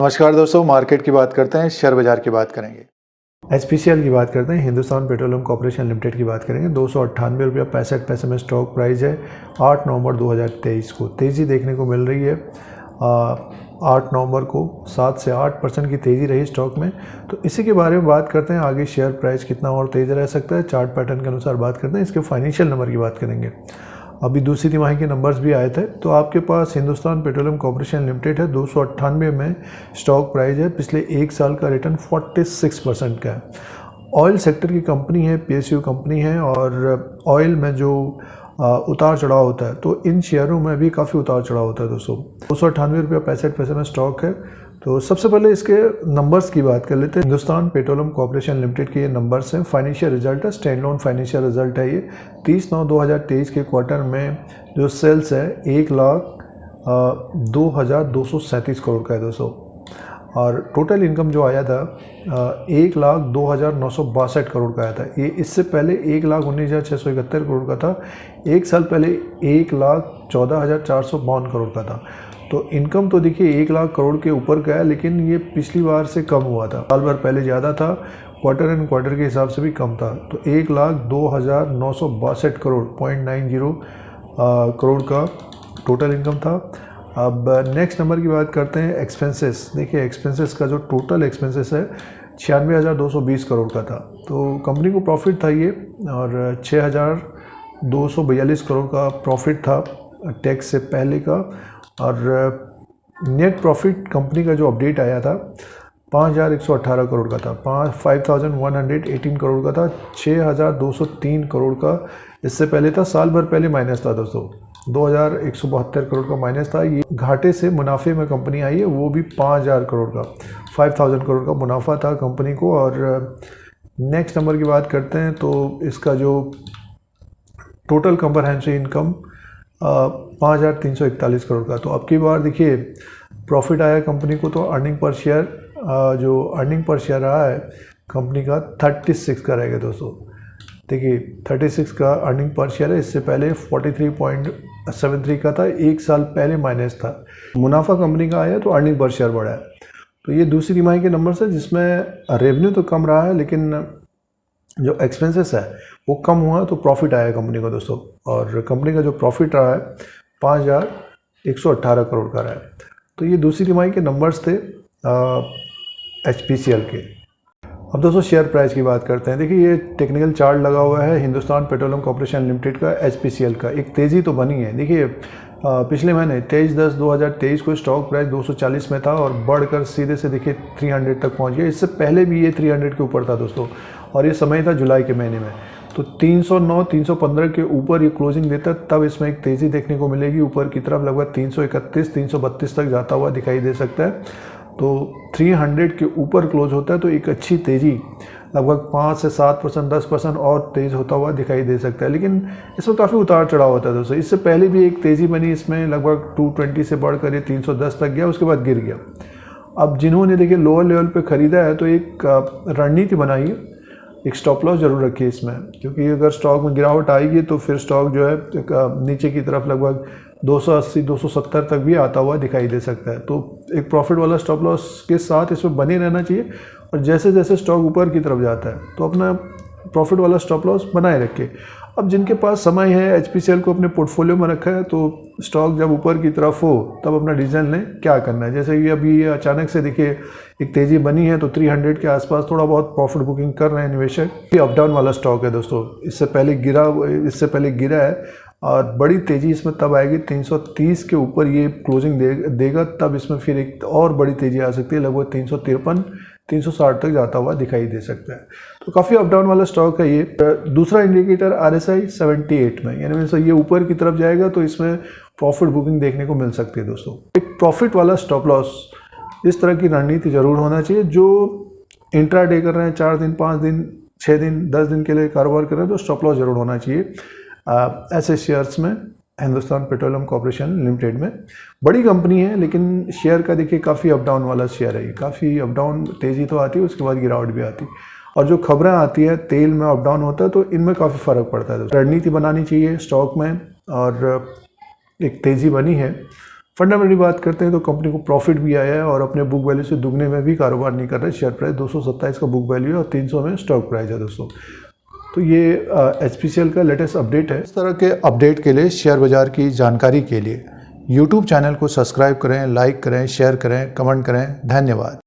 नमस्कार दोस्तों, मार्केट की बात करते हैं, शेयर बाजार की बात करेंगे। एचपीसीएल की बात करते हैं, हिंदुस्तान पेट्रोलियम कॉर्पोरेशन लिमिटेड की बात करेंगे। 298 रुपया 65 पैसे में स्टॉक प्राइस है। 8 नवंबर 2023 को तेज़ी देखने को मिल रही है। 8 नवंबर को 7 से 8% की तेज़ी रही स्टॉक में। तो इसी के बारे में बात करते हैं, आगे शेयर प्राइस कितना और तेज़ रह सकता है, चार्ट पैटर्न के अनुसार बात करते हैं। इसके फाइनेंशियल नंबर की बात करेंगे। अभी दूसरी तिमाही के नंबर्स भी आए थे। तो आपके पास हिंदुस्तान पेट्रोलियम कॉर्पोरेशन लिमिटेड है, 298 में स्टॉक प्राइस है। पिछले एक साल का रिटर्न 46% का है। ऑयल सेक्टर की कंपनी है, पीएसयू कंपनी है, और ऑयल में जो उतार चढ़ाव होता है तो इन शेयरों में भी काफ़ी उतार चढ़ाव होता है दोस्तों। 298 रुपया 65 पैसे में स्टॉक है। तो सबसे पहले इसके नंबर्स की बात कर लेते हैं। हिंदुस्तान पेट्रोलियम कॉर्पोरेशन लिमिटेड के ये नंबर्स हैं। फाइनेंशियल रिजल्ट है, स्टैंड लोन फाइनेंशियल रिजल्ट है। ये 30/9/2023 के क्वार्टर में जो सेल्स है 1,02,237 करोड़ का है दोस्तों। और टोटल इनकम जो आया था 1,02,962 करोड़ का आया था। ये इससे पहले 1,19,671 करोड़ का था। एक साल पहले 1,14,452 करोड़ का था। तो इनकम तो देखिए 1 लाख करोड़ के ऊपर का है, लेकिन ये पिछली बार से कम हुआ था। साल भर पहले ज़्यादा था, क्वार्टर एंड क्वार्टर के हिसाब से भी कम था। तो 1,02,962 करोड़ 0.90 करोड़ का टोटल इनकम था। अब नेक्स्ट नंबर की बात करते हैं, एक्सपेंसेस। देखिए एक्सपेंसेस का जो टोटल एक्सपेंसेस है 96,220 करोड़ का था। तो कंपनी को प्रॉफिट था ये, और 6,242 करोड़ का प्रॉफिट था टैक्स से पहले का। और नेट प्रॉफिट कंपनी का जो अपडेट आया था 5,118 करोड़ का था। 5,118 करोड़ का था। 6,203 करोड़ का इससे पहले था। साल भर पहले माइनस था दोस्तों, 2,172 करोड़ का माइनस था। ये घाटे से मुनाफे में कंपनी आई है, वो भी 5,000 करोड़ का, 5,000 करोड़ का मुनाफा था कंपनी को। और नेक्स्ट नंबर की बात करते हैं तो इसका जो टोटल कंप्रहेंसिव इनकम 5,341 करोड़ का। तो अब की बार देखिए प्रॉफिट आया कंपनी को, तो अर्निंग पर शेयर जो अर्निंग पर शेयर रहा है कंपनी का 36 का रहेगा दोस्तों। देखिए 36 का अर्निंग पर शेयर है। इससे पहले 43.73 का था, एक साल पहले माइनस था। मुनाफा कंपनी का आया तो अर्निंग पर शेयर बढ़ा है। तो ये दूसरी तिमाही के नंबर्स है, जिसमें रेवेन्यू तो कम रहा है, लेकिन जो एक्सपेंसेस है वो कम हुआ, तो प्रॉफिट आया कंपनी को दोस्तों। और कंपनी का जो प्रॉफिट रहा है 5,118 करोड़ का रहा है। तो ये दूसरी तिमाही के नंबर्स थे एचपीसीएल के। अब दोस्तों शेयर प्राइस की बात करते हैं। देखिए ये टेक्निकल चार्ट लगा हुआ है हिंदुस्तान पेट्रोलियम कॉर्पोरेशन लिमिटेड का, एचपीसीएल का। एक तेज़ी तो बनी है। देखिए पिछले महीने 23/10/2023 को स्टॉक प्राइस 240 में था, और बढ़कर सीधे से देखिए 300 तक पहुंच गया। इससे पहले भी ये 300 के ऊपर था दोस्तों, और ये समय था जुलाई के महीने में। तो 309 315 के ऊपर ये क्लोजिंग देता, तब इसमें एक तेज़ी देखने को मिलेगी ऊपर की तरफ। लगभग 331 332 तक जाता हुआ दिखाई दे सकता है। तो 300 के ऊपर क्लोज होता है तो एक अच्छी तेज़ी लगभग 5 से 7% 10% और तेज़ होता हुआ दिखाई दे सकता है। लेकिन इसमें काफ़ी उतार चढ़ाव होता है दोस्तों। इससे पहले भी एक तेज़ी बनी, इसमें लगभग 220 से बढ़कर ये 310 तक गया, उसके बाद गिर गया। अब जिन्होंने देखिए लोअर लेवल पे ख़रीदा है तो एक रणनीति बनाई, एक स्टॉप लॉस जरूर रखिए इसमें, क्योंकि अगर स्टॉक में गिरावट आएगी तो फिर स्टॉक जो है नीचे की तरफ लगभग 280 270 तक भी आता हुआ दिखाई दे सकता है। तो एक प्रॉफिट वाला स्टॉप लॉस के साथ इसमें बने रहना चाहिए, और जैसे जैसे स्टॉक ऊपर की तरफ जाता है तो अपना प्रॉफिट वाला स्टॉप लॉस बनाए रखिए। अब जिनके पास समय है, एचपीसीएल को अपने पोर्टफोलियो में रखा है, तो स्टॉक जब ऊपर की तरफ हो तब अपना डिसीजन लें क्या करना है। जैसे कि अभी अचानक से देखिए एक तेज़ी बनी है, तो 300 के आसपास थोड़ा बहुत प्रॉफिट बुकिंग कर रहे हैं निवेशक। ये अप डाउन वाला स्टॉक है दोस्तों। इससे पहले गिरा है, और बड़ी तेज़ी इसमें तब आएगी 330 के ऊपर ये क्लोजिंग देगा, तब इसमें फिर एक और बड़ी तेज़ी आ सकती है। लगभग 353 360 तक जाता हुआ दिखाई दे सकता है। तो काफ़ी अप डाउन वाला स्टॉक है ये। दूसरा इंडिकेटर RSI 78 में, यानी मीन्स ये ऊपर की तरफ जाएगा तो इसमें प्रॉफिट बुकिंग देखने को मिल सकती है दोस्तों। एक प्रॉफिट वाला स्टॉप लॉस, इस तरह की रणनीति जरूर होना चाहिए। जो इंट्राडे कर रहे हैं, 4 दिन 5 दिन 6 दिन 10 दिन के लिए कारोबार कर रहे हैं, तो स्टॉप लॉस जरूर होना चाहिए ऐसे शेयर्स में। हिंदुस्तान पेट्रोलियम कॉर्पोरेशन लिमिटेड में बड़ी कंपनी है, लेकिन शेयर का देखिए काफ़ी अप डाउन वाला शेयर है। काफ़ी अप डाउन, तेज़ी तो आती है, उसके बाद गिरावट भी आती है। और जो खबरें आती है तेल में अप डाउन होता है, तो इनमें काफ़ी फ़र्क पड़ता है। रणनीति बनानी चाहिए स्टॉक में, और एक तेज़ी बनी है फंडामेंटली बात करते हैं तो कंपनी को प्रॉफिट भी आया है और अपने बुक वैल्यू से दुगने में भी कारोबार नहीं कर रहा है। शेयर प्राइस 227 का बुक वैल्यू है और 300 में स्टॉक प्राइस है दोस्तों। तो ये HPCL का लेटेस्ट अपडेट है। इस तरह के अपडेट के लिए, शेयर बाज़ार की जानकारी के लिए YouTube चैनल को सब्सक्राइब करें, लाइक करें, शेयर करें, कमेंट करें। धन्यवाद।